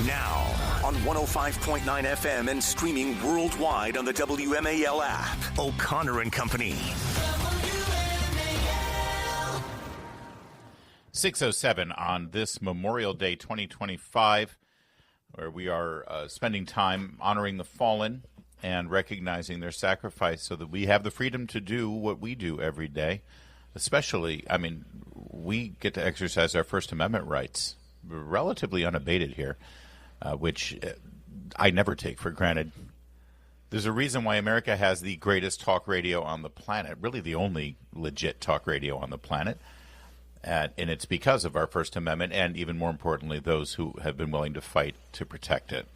Now, on 105.9 FM and streaming worldwide on the WMAL app. O'Connor and Company. 6:07 on this Memorial Day 2025, where we are spending time honoring the fallen and recognizing their sacrifice so that we have the freedom to do what we do every day. Especially, we get to exercise our First Amendment rights relatively unabated here, which I never take for granted. There's a reason why America has the greatest talk radio on the planet, really the only legit talk radio on the planet. And it's because of our First Amendment and, even more importantly, those who have been willing to fight to protect it.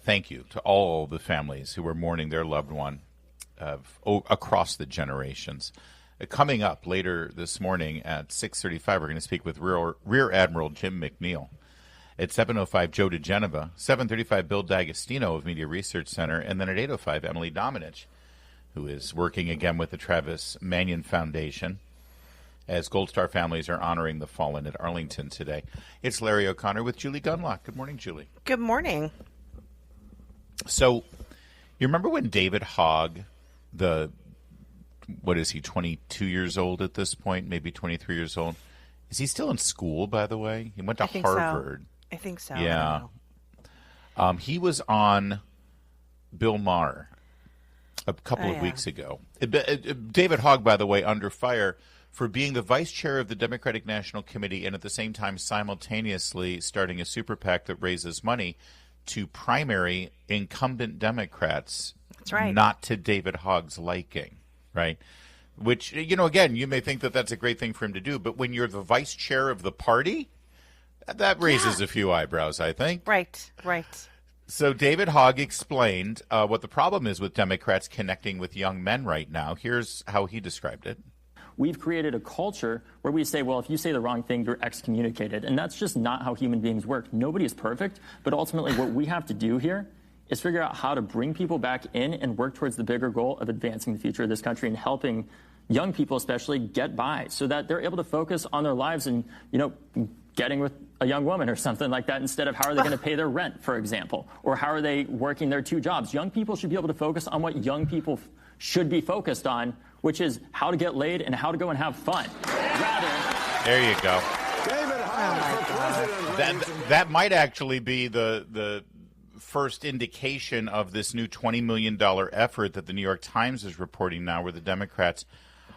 Thank you to all the families who are mourning their loved one across the generations. Coming up later this morning at 6:35, we're going to speak with Rear Admiral Jim McNeal. At 7:05, Joe DeGeneva. 7:35, Bill D'Agostino of Media Research Center. And then at 8:05, Emily Dominich, who is working again with the Travis Manion Foundation, as Gold Star families are honoring the fallen at Arlington today. It's Larry O'Connor with Julie Gunlock. Good morning, Julie. Good morning. So, you remember when David Hogg, what is he, 22 years old at this point, maybe 23 years old? Is he still in school, by the way? He went to Harvard. I think so. Yeah. He was on Bill Maher a couple of weeks ago. David Hogg, by the way, under fire for being the vice chair of the Democratic National Committee and at the same time simultaneously starting a super PAC that raises money to primary incumbent Democrats. That's right. Not to David Hogg's liking. Right, which, again, you may think that that's a great thing for him to do, but when you're the vice chair of the party, that raises a few eyebrows, I think. Right. So David Hogg explained what the problem is with Democrats connecting with young men right now. Here's how he described it. We've created a culture where we say, well, if you say the wrong thing, you're excommunicated. And that's just not how human beings work. Nobody is perfect, but ultimately what we have to do here is figure out how to bring people back in and work towards the bigger goal of advancing the future of this country and helping young people especially get by so that they're able to focus on their lives and, getting with a young woman or something like that instead of how are they going to pay their rent, for example, or how are they working their two jobs. Young people should be able to focus on what young people should be focused on, which is how to get laid and how to go and have fun. There you go. David Hogg for president. That might actually be the first indication of this new $20 million effort that the New York Times is reporting now, where the Democrats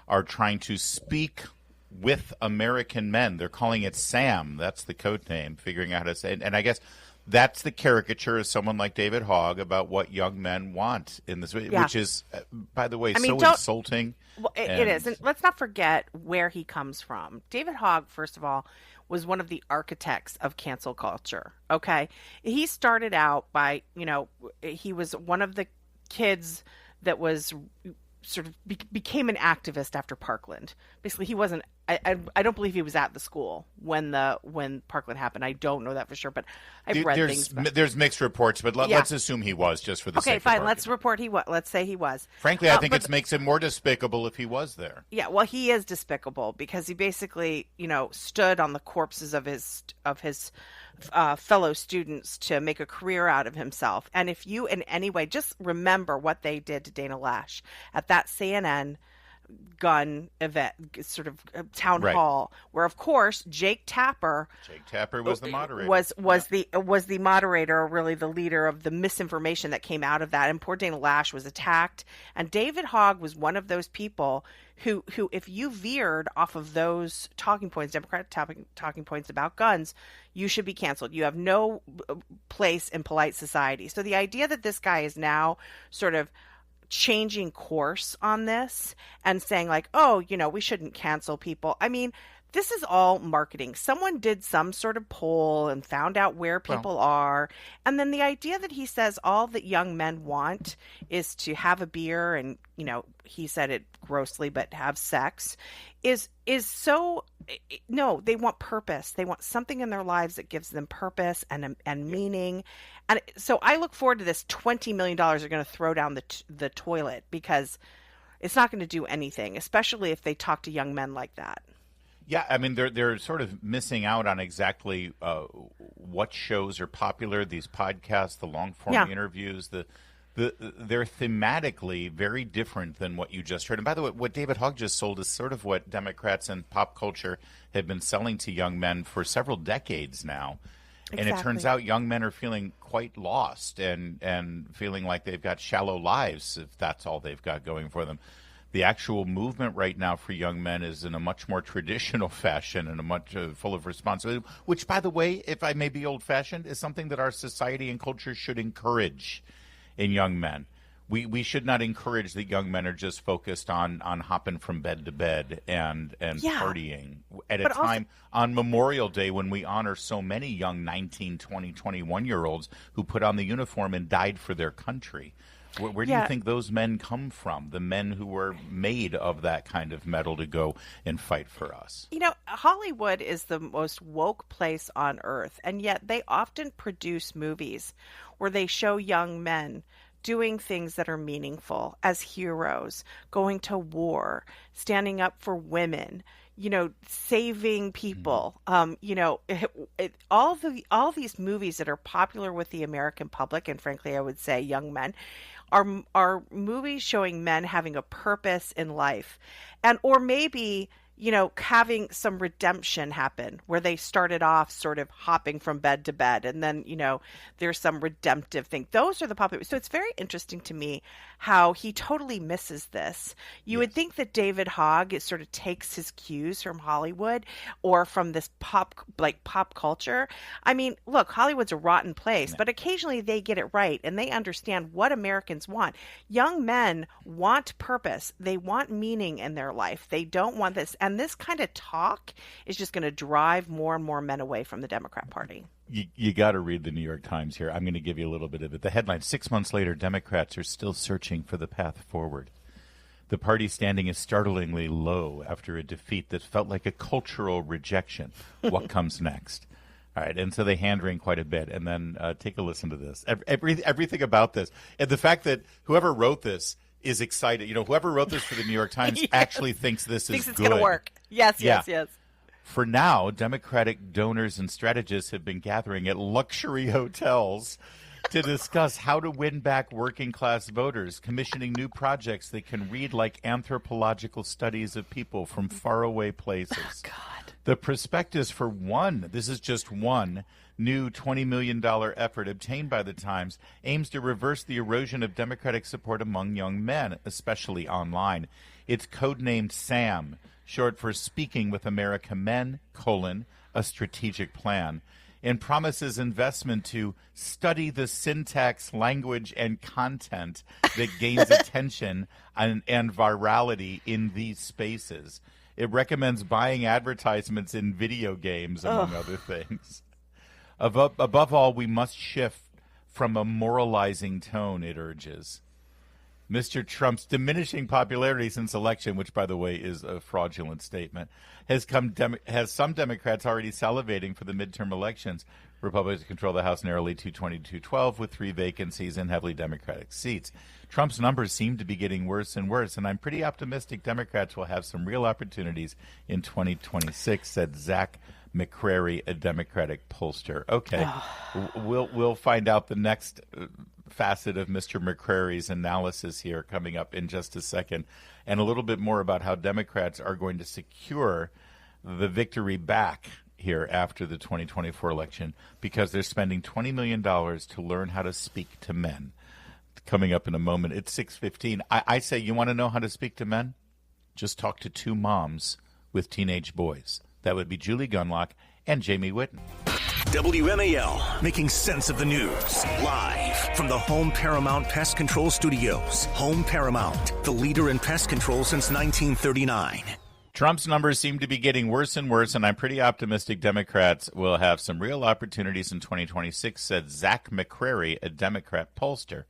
are trying to speak with American men. They're calling it SAM. That's the code name, figuring out how to say it. And I guess that's the caricature of someone like David Hogg about what young men want in this, which is, by the way, so insulting. Well, it is. And let's not forget where he comes from. David Hogg, first of all, was one of the architects of cancel culture. Okay. He started out by, he was one of the kids that was sort of became an activist after Parkland. Basically, he wasn't, I don't believe he was at the school when Parkland happened. I don't know that for sure, but I've read things. There's mixed reports, but let's assume he was, just for the sake of fine. argument. Let's say he was. Frankly, I think it makes it more despicable if he was there. Yeah, well, he is despicable because he basically, stood on the corpses of his fellow students to make a career out of himself. And if you in any way, just remember what they did to Dana Lash at that CNN gun event, sort of town hall, where of course Jake Tapper was the moderator. Was the moderator, really the leader of the misinformation that came out of that, and poor Dana Lash was attacked. And David Hogg was one of those people who if you veered off of those talking points, Democratic talking points about guns, you should be canceled. You have no place in polite society. So the idea that this guy is now sort of changing course on this and saying like, oh, we shouldn't cancel people. I mean, this is all marketing. Someone did some sort of poll and found out where people are. And then the idea that he says all that young men want is to have a beer and, he said it grossly, but have sex is so, no, they want purpose. They want something in their lives that gives them purpose and meaning. And so I look forward to this $20 million are going to throw down the toilet, because it's not going to do anything, especially if they talk to young men like that. Yeah, I mean, they're sort of missing out on exactly what shows are popular. These podcasts, the long form interviews, they're thematically very different than what you just heard. And by the way, what David Hogg just sold is sort of what Democrats and pop culture have been selling to young men for several decades now. And it turns out young men are feeling quite lost and feeling like they've got shallow lives if that's all they've got going for them. The actual movement right now for young men is in a much more traditional fashion and a much full of responsibility, which, by the way, if I may be old-fashioned, is something that our society and culture should encourage in young men. We should not encourage that young men are just focused on hopping from bed to bed and partying at a time on Memorial Day when we honor so many young 19, 20, 21-year-olds who put on the uniform and died for their country. Where do you think those men come from, the men who were made of that kind of metal to go and fight for us? You know, Hollywood is the most woke place on earth, and yet they often produce movies where they show young men doing things that are meaningful as heroes, going to war, standing up for women, you know, saving people. You know, all these movies that are popular with the American public, and frankly, I would say young men, are movies showing men having a purpose in life, and or maybe, you know, having some redemption happen where they started off sort of hopping from bed to bed, and then, you know, there's some redemptive thing. Those are the popular. So it's very interesting to me how he totally misses this. You would think that David Hogg sort of takes his cues from Hollywood or from this pop culture. I mean, look, Hollywood's a rotten place, but occasionally they get it right and they understand what Americans want. Young men want purpose. They want meaning in their life. They don't want this. And this kind of talk is just going to drive more and more men away from the Democrat Party. You got to read the New York Times here. I'm going to give you a little bit of it. The headline, 6 months later, Democrats are still searching for the path forward. The party standing is startlingly low after a defeat that felt like a cultural rejection. What comes next? All right, and so they hand-wring quite a bit. And then take a listen to this. Everything about this. And the fact that whoever wrote this is excited. You know, whoever wrote this for the New York Times actually thinks this is it's good. going to work. Yes. For now, Democratic donors and strategists have been gathering at luxury hotels to discuss how to win back working-class voters, commissioning new projects that can read like anthropological studies of people from faraway places. Oh, God. The prospectus for this is just one, new $20 million effort obtained by the Times aims to reverse the erosion of Democratic support among young men, especially online. It's codenamed SAM, short for Speaking with America Men, a strategic plan, and promises investment to study the syntax, language, and content that gains attention and virality in these spaces. It recommends buying advertisements in video games, among other things. Above all, we must shift from a moralizing tone, it urges. Mr. Trump's diminishing popularity since election, which, by the way, is a fraudulent statement, has some Democrats already salivating for the midterm elections. Republicans control the House narrowly 220-212 with 3 vacancies and heavily Democratic seats. Trump's numbers seem to be getting worse and worse, and I'm pretty optimistic Democrats will have some real opportunities in 2026, said Zach McCrary, a Democratic pollster. Okay, we'll find out the next facet of Mr. McCrary's analysis here coming up in just a second, and a little bit more about how Democrats are going to secure the victory back here after the 2024 election, because they're spending $20 million to learn how to speak to men. Coming up in a moment. It's 6:15. I say, you want to know how to speak to men? Just talk to 2 moms with teenage boys. That would be Julie Gunlock and Jamie Whitten. WMAL, making sense of the news. Live from the Home Paramount Pest Control Studios. Home Paramount, the leader in pest control since 1939. Trump's numbers seem to be getting worse and worse, and I'm pretty optimistic Democrats will have some real opportunities in 2026, said Zach McCrary, a Democrat pollster.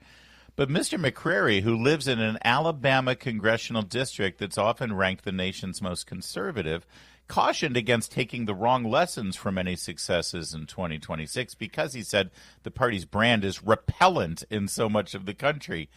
But Mr. McCrary, who lives in an Alabama congressional district that's often ranked the nation's most conservative, cautioned against taking the wrong lessons from any successes in 2026 because, he said, the party's brand is repellent in so much of the country.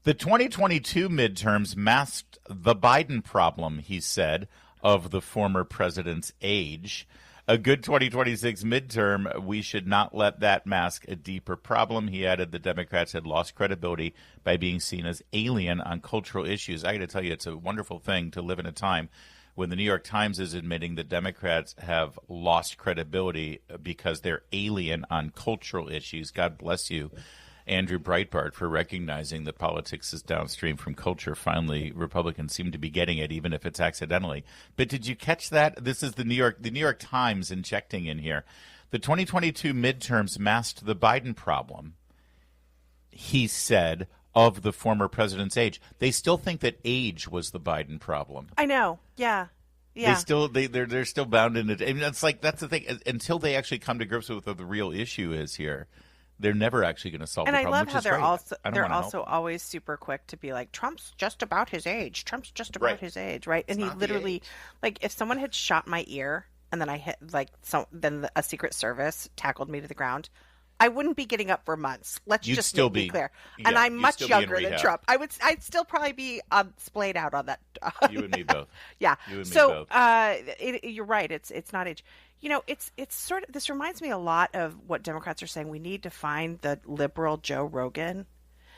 The 2022 midterms masked the Biden problem, he said, of the former president's age. A good 2026 midterm, we should not let that mask a deeper problem. He added the Democrats had lost credibility by being seen as alien on cultural issues. I got to tell you, it's a wonderful thing to live in a time when the New York Times is admitting that Democrats have lost credibility because they're alien on cultural issues. God bless you, Andrew Breitbart, for recognizing that politics is downstream from culture. Finally, Republicans seem to be getting it, even if it's accidentally. But did you catch that? This is the New York Times injecting in here. The 2022 midterms masked the Biden problem, he said, of the former president's age. They still think that age was the Biden problem. I know. Yeah. Yeah. They're still bound in it. I mean, that's the thing. Until they actually come to grips with what the real issue is here, they're never actually going to solve the problem. And I love how they're also help. always super quick to be like, Trump's just about his age. Trump's just about his age, right? And he literally, like, if someone had shot my ear and then I hit then a Secret Service tackled me to the ground, I wouldn't be getting up for months. Let's just be clear. And I'm much younger than Trump. I'd still probably be splayed out on that. You and me both. Yeah. You and me both. You're right. It's not age. You know, it's sort of, this reminds me a lot of what Democrats are saying. We need to find the liberal Joe Rogan.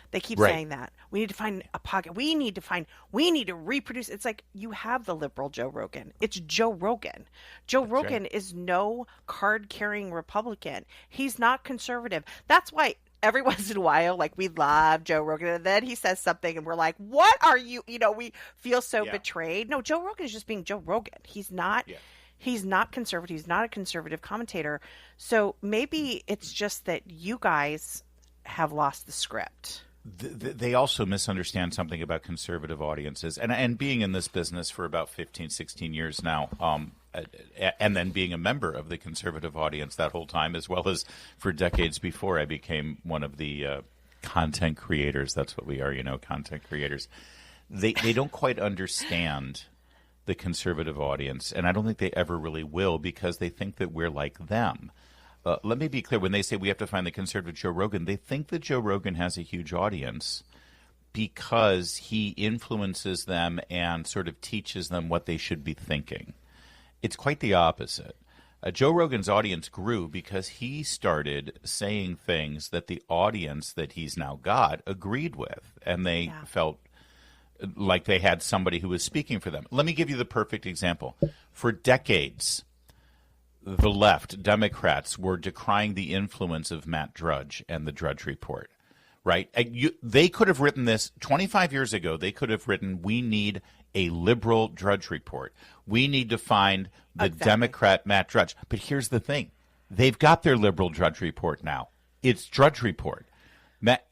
They keep saying that. We need to find a pocket. We need to reproduce. It's like, you have the liberal Joe Rogan. It's Joe Rogan. Joe Rogan is no card-carrying Republican. He's not conservative. That's why every once in a while, like, we love Joe Rogan, and then he says something and we're like, what are you, we feel so betrayed. No, Joe Rogan is just being Joe Rogan. He's not conservative. He's not a conservative commentator. So maybe it's just that you guys have lost the script. They also misunderstand something about conservative audiences. And being in this business for about 15, 16 years now, and then being a member of the conservative audience that whole time, as well as for decades before I became one of the content creators. That's what we are, content creators. They don't quite understand the conservative audience, and I don't think they ever really will, because they think that we're like them. Let me be clear. When they say we have to find the conservative Joe Rogan, they think that Joe Rogan has a huge audience because he influences them and sort of teaches them what they should be thinking. It's quite the opposite. Joe Rogan's audience grew because he started saying things that the audience that he's now got agreed with, and they felt like they had somebody who was speaking for them. Let me give you the perfect example. For decades, the left, Democrats, were decrying the influence of Matt Drudge and the Drudge Report, right? They could have written this 25 years ago. They could have written, we need a liberal Drudge Report. We need to find the Democrat Matt Drudge. But here's the thing. They've got their liberal Drudge Report now. It's Drudge Report.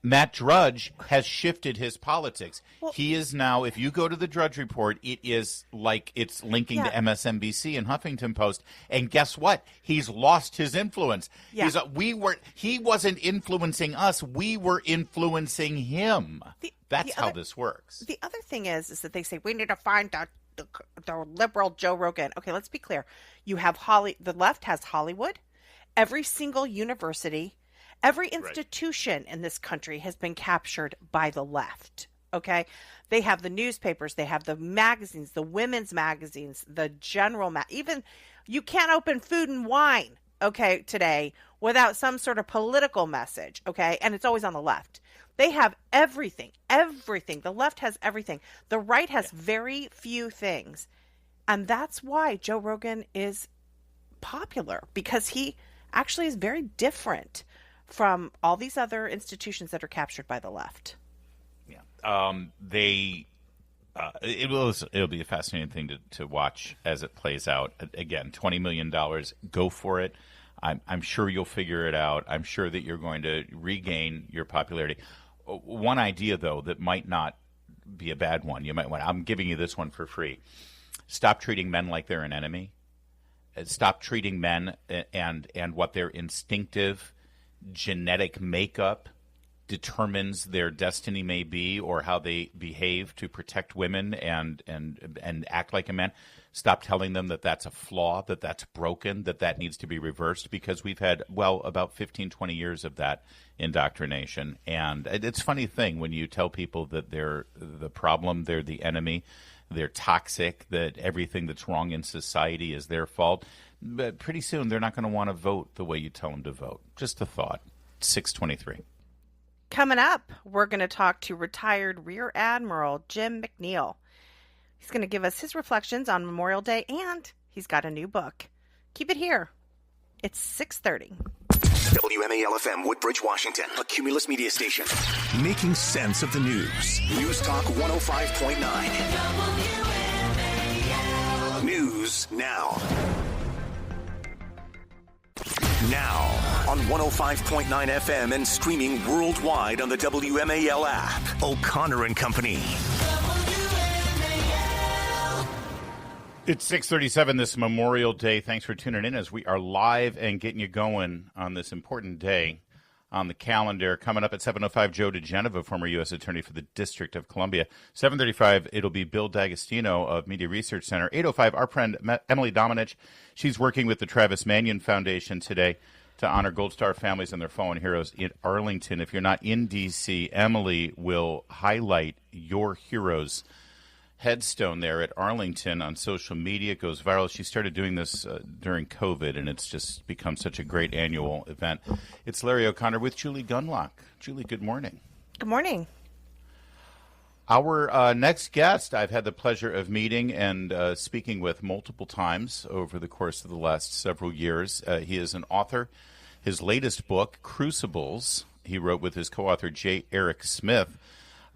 Matt Drudge has shifted his politics. Well, he is now, if you go to the Drudge Report, it is like it's linking to MSNBC and Huffington Post. And guess what? He's lost his influence. Yeah. He wasn't influencing us. We were influencing him. That's how this works. The other thing is that they say we need to find the liberal Joe Rogan. Okay, let's be clear. You have the left has Hollywood. Every single university, every institution in this country has been captured by the left, okay? They have the newspapers, they have the magazines, the women's magazines, the general even you can't open Food and Wine, okay, today without some sort of political message, okay? And it's always on the left. They have everything. The left has everything. The right has very few things. And that's why Joe Rogan is popular, because he actually is very different from all these other institutions that are captured by the left. Yeah, it'll be a fascinating thing to watch as it plays out. Again, $20 million, go for it. I'm sure you'll figure it out. I'm sure that you're going to regain your popularity. One idea, though, that might not be a bad one. You might want. I'm giving you this one for free. Stop treating men like they're an enemy. Stop treating men and what their instinctive genetic makeup determines their destiny may be, or how they behave to protect women and act like a man. Stop telling them that that's a flaw, that that's broken, that needs to be reversed, because we've had, about 15, 20 years of that indoctrination. And it's a funny thing when you tell people that they're the problem, they're the enemy. they're toxic, that everything that's wrong in society is their fault. But pretty soon they're not going to want to vote the way you tell them to vote. Just a thought. 6:23. Coming up, we're going to talk to retired Rear Admiral Jim McNeal. He's going to give us his reflections on Memorial Day, and he's got a new book. Keep it here. It's 6:30. WMAL-FM, Woodbridge, Washington, a Cumulus media station. Making sense of the news. News Talk 105.9. News now. Now on 105.9 FM and streaming worldwide on the WMAL app. O'Connor and Company. It's 6:37 this Memorial Day. Thanks for tuning in as we are live and getting you going on this important day on the calendar. Coming up at 7:05, Joe DeGeneva, former U.S. Attorney for the District of Columbia. 7:35, it'll be Bill D'Agostino of Media Research Center. 8:05, our friend Emily Domenech. She's working with the Travis Manion Foundation today to honor Gold Star families and their fallen heroes in Arlington. If you're not in D.C., Emily will highlight your heroes' headstone there at Arlington on social media. It goes viral. She started doing this during COVID, and it's just become such a great annual event. It's Larry O'Connor with Julie Gunlock. Julie, good morning. Good morning. Our next guest, I've had the pleasure of meeting and speaking with multiple times over the course of the last several years. He is an author. His latest book, Crucibles, he wrote with his co-author J. Eric Smith.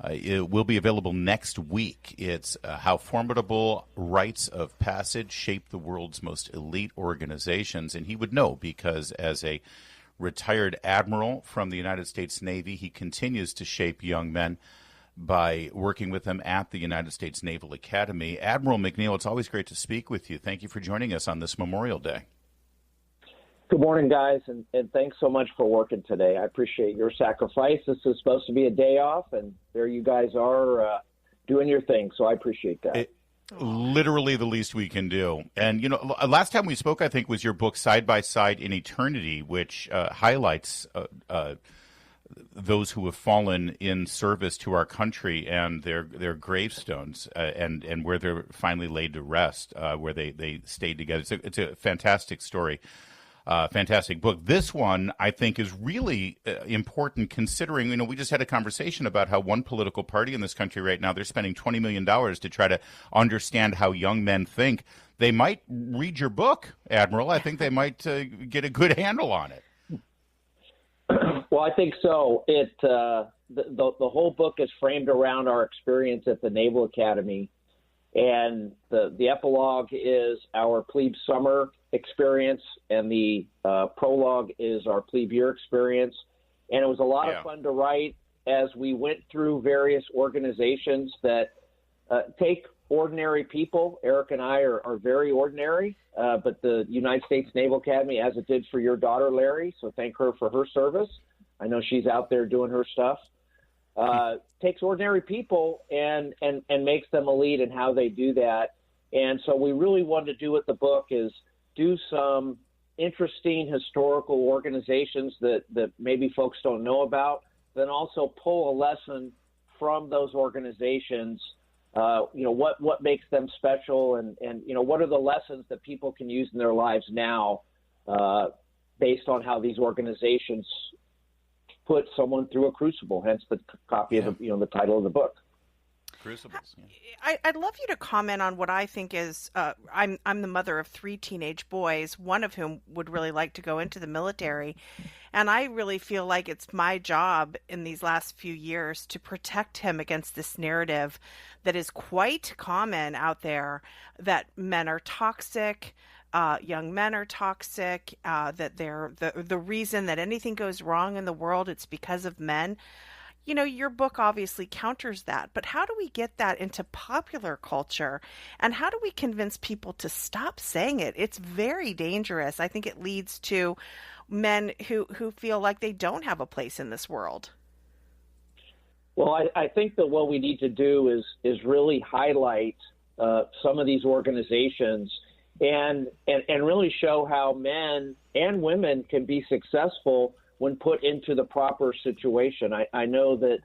It will be available next week. It's how formidable rites of passage shape the world's most elite organizations. And he would know because as a retired admiral from the United States Navy, he continues to shape young men by working with them at the United States Naval Academy. Admiral McNeal, it's always great to speak with you. Thank you for joining us on this Memorial Day. Good morning, guys, and thanks so much for working today. I appreciate your sacrifice. This is supposed to be a day off, and there you guys are doing your thing, so I appreciate that. Literally the least we can do. And, you know, last time we spoke, I think, was your book, Side by Side in Eternity, which highlights those who have fallen in service to our country and their gravestones and where they're finally laid to rest, where they stayed together. It's a fantastic story. Fantastic book. This one, I think, is really important considering, you know, we just had a conversation about how one political party in this country right now, they're spending $20 million to try to understand how young men think. They might read your book, Admiral. I think they might get a good handle on it. Well, I think so. The whole book is framed around our experience at the Naval Academy. And the epilogue is our plebe summer experience, and the prologue is our plebe year experience. And it was a lot of fun to write as we went through various organizations that take ordinary people. Eric and I are very ordinary, but the United States Naval Academy, as it did for your daughter, Larry, so thank her for her service. I know she's out there doing her stuff. Takes ordinary people and makes them elite in how they do that. And so we really wanted to do with the book is do some interesting historical organizations that maybe folks don't know about, then also pull a lesson from those organizations. What makes them special and what are the lessons that people can use in their lives now based on how these organizations put someone through a crucible, hence the copy of the title of the book. Crucibles. I'd love you to comment on what I think is, I'm the mother of 3 teenage boys, one of whom would really like to go into the military. And I really feel like it's my job in these last few years to protect him against this narrative that is quite common out there, that men are toxic, young men are toxic, that they're the reason that anything goes wrong in the world, it's because of men. You know, your book obviously counters that, but how do we get that into popular culture? And how do we convince people to stop saying it? It's very dangerous. I think it leads to men who feel like they don't have a place in this world. Well, I think that what we need to do is really highlight some of these organizations and really show how men and women can be successful when put into the proper situation. I know that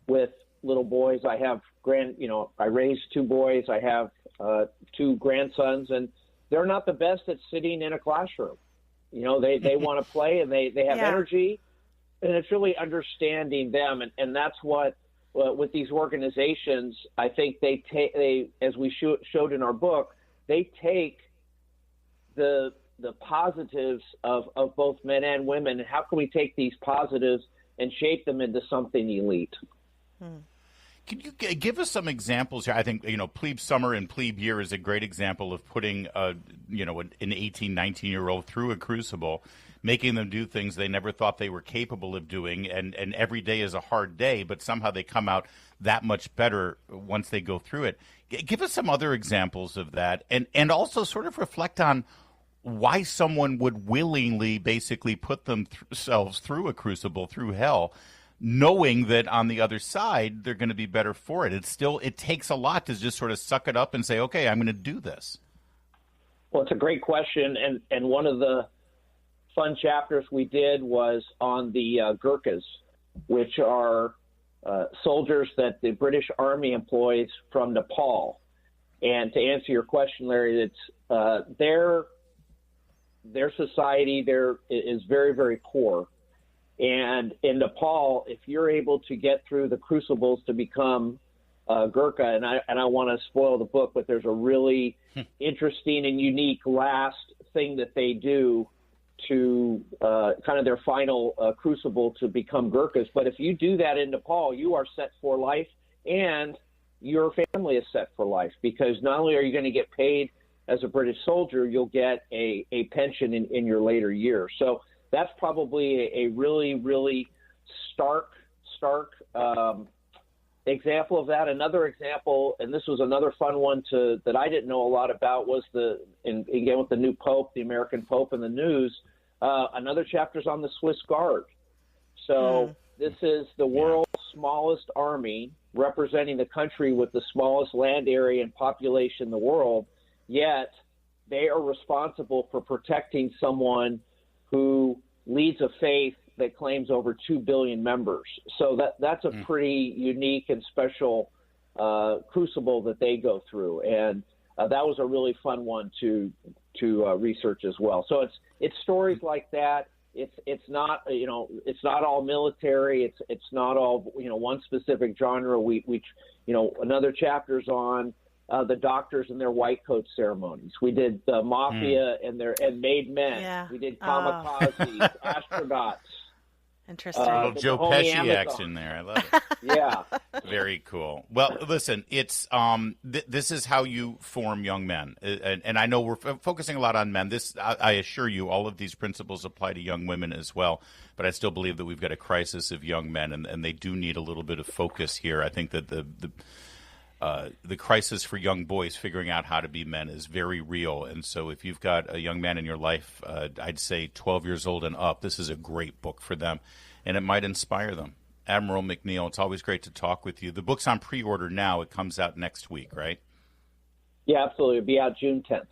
with little boys, I have I raised 2 boys. I have 2 grandsons, and they're not the best at sitting in a classroom. They want to play, and they have energy, and it's really understanding them. And that's what, with these organizations, I think they as we showed in our book, they take the positives of both men and women, and how can we take these positives and shape them into something elite? Can you give us some examples here? I think, plebe summer and plebe year is a great example of putting, an 18, 19-year-old through a crucible, making them do things they never thought they were capable of doing. And every day is a hard day, but somehow they come out that much better once they go through it. Give us some other examples of that, and also sort of reflect on why someone would willingly basically put themselves through a crucible, through hell, knowing that on the other side they're going to be better for it. It takes a lot to just sort of suck it up and say, okay, I'm going to do this. Well, it's a great question, and one of the fun chapters we did was on the Gurkhas, which are soldiers that the British Army employs from Nepal. And to answer your question, Larry, it's their society there is very, very poor. And in Nepal, if you're able to get through the crucibles to become Gurkha, and I want to spoil the book, but there's a really interesting and unique last thing that they do to kind of their final crucible to become Gurkhas. But if you do that in Nepal, you are set for life, and your family is set for life, because not only are you going to get paid as a British soldier, you'll get a pension in your later years. So that's probably a really, really stark example of that. Another example, and this was another fun one that I didn't know a lot about, was again with the new Pope, the American Pope, and the news. Another chapter is on the Swiss Guard. So this is the world's smallest army, representing the country with the smallest land area and population in the world, yet they are responsible for protecting someone who leads a faith that claims over 2 billion members. So that's a pretty unique and special crucible that they go through. And that was a really fun one to research as well. So it's stories like that. It's not all military. It's not all one specific genre. We another chapter's on the doctors and their white coat ceremonies. We did the mafia and made men. Yeah. We did kamikazes, astronauts. Interesting. Little Joe Pesci action there. I love it. Yeah. Very cool. Well, listen, it's this is how you form young men, and I know we're focusing a lot on men. I assure you, all of these principles apply to young women as well. But I still believe that we've got a crisis of young men, and they do need a little bit of focus here. I think that the crisis for young boys figuring out how to be men is very real. And so if you've got a young man in your life, I'd say 12 years old and up, this is a great book for them, and it might inspire them. Admiral McNeal, it's always great to talk with you. The book's on pre-order now. It comes out next week, right? Yeah, absolutely. It'll be out June 10th.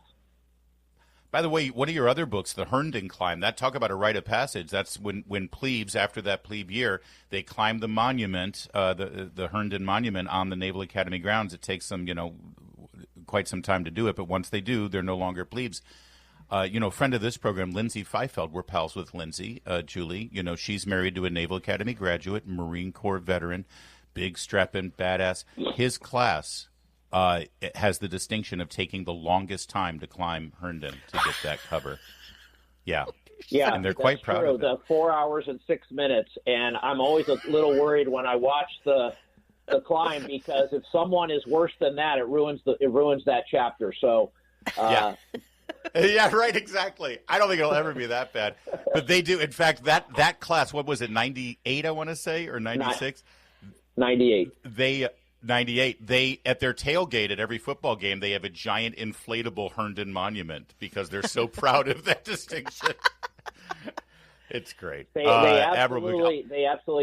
By the way, what are your other books? The Herndon Climb. That talk about a rite of passage. That's when plebes, after that plebe year, they climb the monument, the Herndon Monument on the Naval Academy grounds. It takes them, quite some time to do it, but once they do, they're no longer plebes. Friend of this program, Lindsay Feifeld. We're pals with Lindsay, Julie. She's married to a Naval Academy graduate, Marine Corps veteran, big strapping badass. His class it has the distinction of taking the longest time to climb Herndon to get that cover. Yeah, and they're quite proud of it. The 4 hours and 6 minutes, and I'm always a little worried when I watch the climb, because if someone is worse than that, it ruins that chapter. So. Yeah, right, exactly. I don't think it'll ever be that bad. But they do. In fact, that class, what was it, 98, I want to say, or 96? 98. 98. They, at their tailgate at every football game, they have a giant inflatable Herndon monument because they're so proud of that distinction. It's great. They absolutely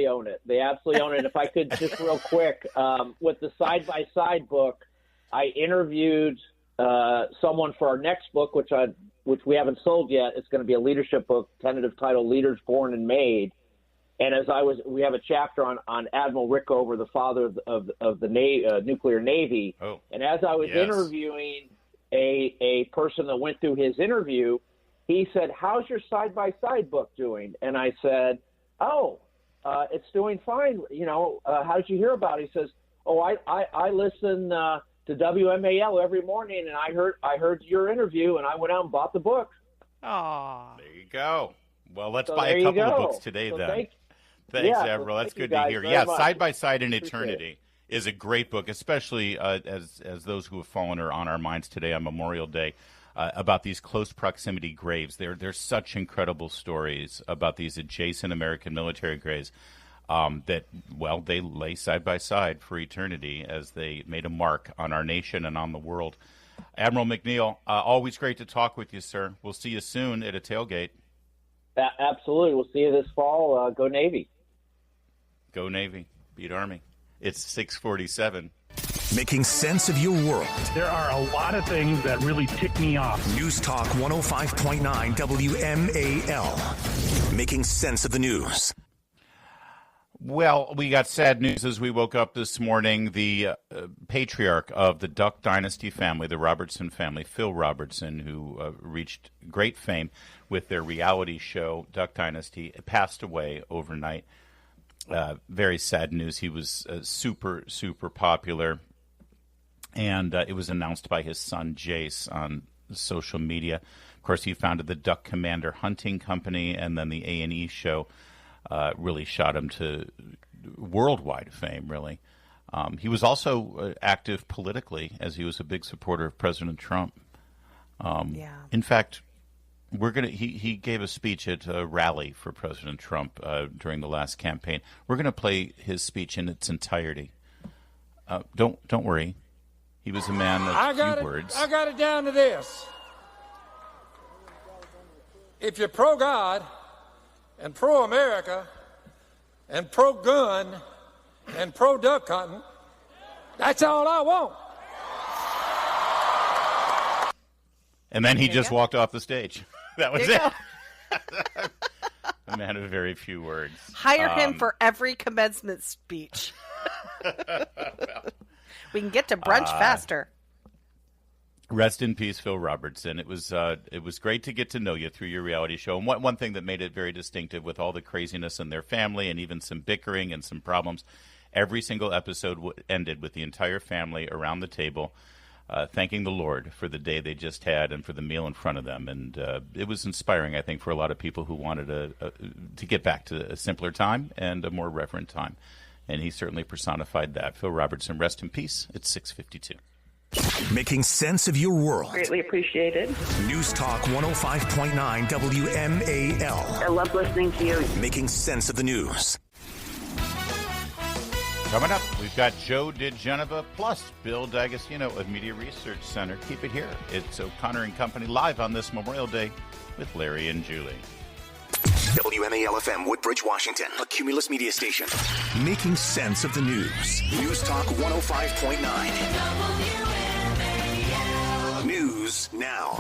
own it. They absolutely own it. If I could just real quick, with the side-by-side book, I interviewed someone for our next book, which we haven't sold yet. It's going to be a leadership book, tentative title, Leaders Born and Made. And we have a chapter on Admiral Rickover, the father of the nuclear navy. Oh, and as I was interviewing a person that went through his interview, he said, "How's your side-by-side book doing?" And I said, "Oh, it's doing fine. How did you hear about it?" He says, "Oh, I listen to WMAL every morning, and I heard your interview, and I went out and bought the book." Aw. There you go. Well, let's buy a couple of books today then. Thanks, Admiral. That's good to hear. Yeah, Side by Side in Eternity is a great book, especially as those who have fallen are on our minds today on Memorial Day, about these close proximity graves. There's such incredible stories about these adjacent American military graves that they lay side by side for eternity as they made a mark on our nation and on the world. Admiral McNeal, always great to talk with you, sir. We'll see you soon at a tailgate. Absolutely. We'll see you this fall. Go Navy. Go Navy. Beat Army. It's 6:47. Making sense of your world. There are a lot of things that really tick me off. News Talk 105.9 WMAL. Making sense of the news. Well, we got sad news as we woke up this morning. The patriarch of the Duck Dynasty family, the Robertson family, Phil Robertson, who reached great fame with their reality show, Duck Dynasty, passed away overnight. Very sad news. He was super, super popular. And it was announced by his son, Jace, on social media. Of course, he founded the Duck Commander Hunting Company, and then the A&E show really shot him to worldwide fame, really. He was also active politically, as he was a big supporter of President Trump. In fact, he gave a speech at a rally for President Trump during the last campaign. We're going to play his speech in its entirety. Don't worry. He was a man of few words. I got it down to this. If you're pro-God and pro-America and pro-gun and pro-duck hunting, that's all I want. And then he just walked off the stage. That was it. A man of very few words. Hire him for every commencement speech. We can get to brunch faster. Rest in peace, Phil Robertson. It was great to get to know you through your reality show. And one thing that made it very distinctive, with all the craziness in their family and even some bickering and some problems, every single episode ended with the entire family around the table thanking the Lord for the day they just had and for the meal in front of them. And it was inspiring, I think, for a lot of people who wanted to get back to a simpler time and a more reverent time. And he certainly personified that. Phil Robertson, rest in peace. It's 6:52. Making sense of your world. Greatly appreciated. News Talk 105.9 WMAL. I love listening to you. Making sense of the news. Coming up, we've got Joe DeGeneva plus Bill D'Agostino of Media Research Center. Keep it here. It's O'Connor and Company live on this Memorial Day with Larry and Julie. WMAL-FM, Woodbridge, Washington. A Cumulus media station. Making sense of the news. News Talk 105.9. WMAL. News now.